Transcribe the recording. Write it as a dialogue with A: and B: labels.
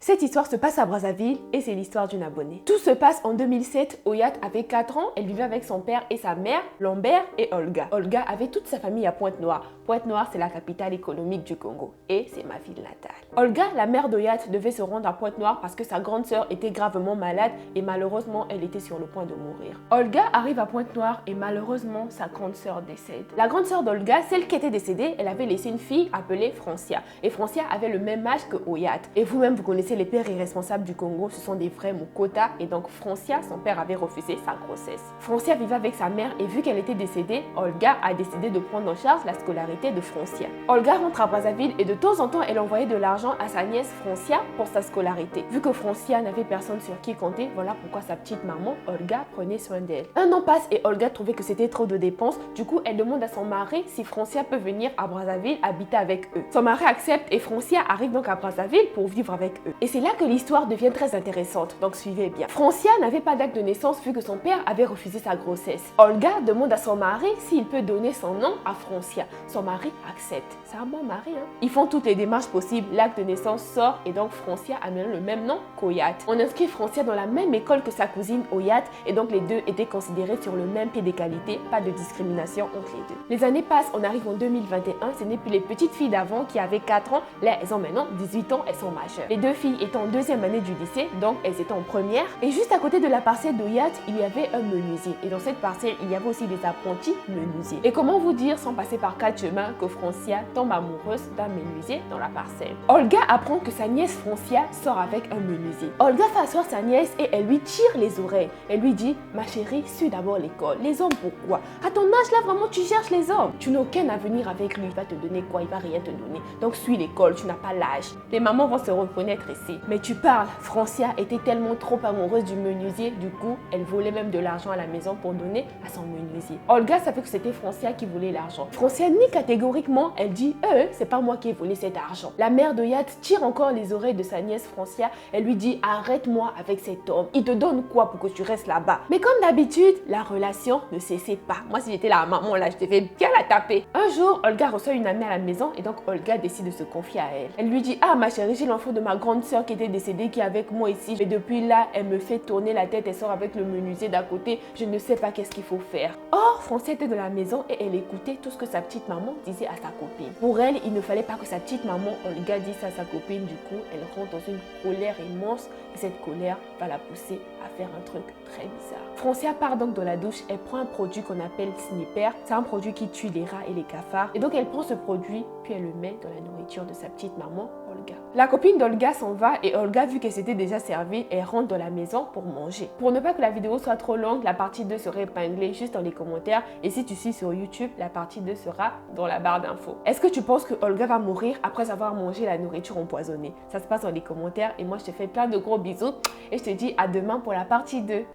A: Cette histoire se passe à Brazzaville et c'est l'histoire d'une abonnée. Tout se passe en 2007. Oyat avait 4 ans, elle vivait avec son père et sa mère, Lambert et Olga. Olga avait toute sa famille à Pointe-Noire. Pointe-Noire, c'est la capitale économique du Congo et c'est ma ville natale. Olga, la mère d'Oyat, devait se rendre à Pointe-Noire parce que sa grande sœur était gravement malade et malheureusement, elle était sur le point de mourir. Olga arrive à Pointe-Noire et malheureusement, sa grande sœur décède. La grande sœur d'Olga, celle qui était décédée, elle avait laissé une fille appelée Francia. Et Francia avait le même âge que Oyat. Et vous-même, vous connaissez les pères irresponsables du Congo, ce sont des vrais Mukota. Et donc Francia, son père avait refusé sa grossesse. Francia vivait avec sa mère et vu qu'elle était décédée, Olga a décidé de prendre en charge la scolarité de Francia. Olga rentre à Brazzaville et de temps en temps, elle envoyait de l'argent à sa nièce Francia pour sa scolarité. Vu que Francia n'avait personne sur qui compter, voilà pourquoi sa petite maman, Olga, prenait soin d'elle. Un an passe et Olga trouvait que c'était trop de dépenses. Du coup, elle demande à son mari si Francia peut venir à Brazzaville habiter avec eux. Son mari accepte et Francia arrive donc à Brazzaville pour vivre avec eux. Et c'est là que l'histoire devient très intéressante, donc suivez bien. Francia n'avait pas d'acte de naissance vu que son père avait refusé sa grossesse. Olga demande à son mari s'il peut donner son nom à Francia. Son mari accepte. C'est un bon mari, hein? Ils font toutes les démarches possibles, l'acte de naissance sort et donc Francia a maintenant le même nom qu'Oyat. On inscrit Francia dans la même école que sa cousine Oyat et donc les deux étaient considérés sur le même pied d'égalité, pas de discrimination entre les deux. Les années passent, on arrive en 2021, ce n'est plus les petites filles d'avant qui avaient 4 ans, là elles ont maintenant 18 ans, elles sont majeures. Les deux filles étaient en deuxième année du lycée, donc elles étaient en première. Et juste à côté de la parcelle d'Oyat, il y avait un menuisier. Et dans cette parcelle, il y avait aussi des apprentis menuisiers. Et comment vous dire, sans passer par 4 chemins, que Francia tombe amoureuse d'un menuisier dans la parcelle. Olga apprend que sa nièce Francia sort avec un menuisier. Olga fait asseoir sa nièce et elle lui tire les oreilles. Elle lui dit, ma chérie, suis d'abord l'école. Les hommes, pourquoi? À ton âge là, vraiment, tu cherches les hommes. Tu n'as aucun avenir avec lui. Il va te donner quoi? Il va rien te donner. Donc suis l'école, tu n'as pas l'âge. Les mamans vont se reconnaître ici. Mais tu parles, Francia était tellement trop amoureuse du menuisier, du coup, elle volait même de l'argent à la maison pour donner à son menuisier. Olga savait que c'était Francia qui voulait l'argent. Francia nie catégoriquement, elle dit, c'est pas moi qui ai volé cet argent. La mère de Yat tire encore les oreilles de sa nièce Francia. Elle lui dit, arrête-moi avec cet homme. Il te donne quoi pour que tu restes là-bas? Mais comme d'habitude, la relation ne cessait pas. Moi, si j'étais la maman là, je devais bien la taper. Un jour, Olga reçoit une amie à la maison et donc Olga décide de se confier à elle. Elle lui dit, ah ma chérie, j'ai l'enfant de ma grande sœur qui était décédée, qui est avec moi ici. Et depuis là, elle me fait tourner la tête, elle sort avec le menuisier d'à côté. Je ne sais pas qu'est-ce qu'il faut faire. Or, Francia était de la maison et elle écoutait tout ce que sa petite maman disait à sa copine. Pour elle, il ne fallait pas que sa petite maman Olga dise à sa copine. Du coup, elle rentre dans une colère immense et cette colère va la pousser à faire un truc très bizarre. Francia part donc dans la douche, elle prend un produit qu'on appelle Sniper. C'est un produit qui tue les rats et les cafards. Et donc elle prend ce produit, puis elle le met dans la nourriture de sa petite maman, Olga. La copine d'Olga s'en va et Olga, vu qu'elle s'était déjà servie, elle rentre dans la maison pour manger. Pour ne pas que la vidéo soit trop longue, la partie 2 sera épinglée juste dans les commentaires. Et si tu suis sur YouTube, la partie 2 sera dans la barre d'infos. Est-ce que tu penses que Olga va mourir après avoir mangé la nourriture empoisonnée? Ça se passe dans les commentaires et moi je te fais plein de gros bisous et je te dis à demain pour la partie 2.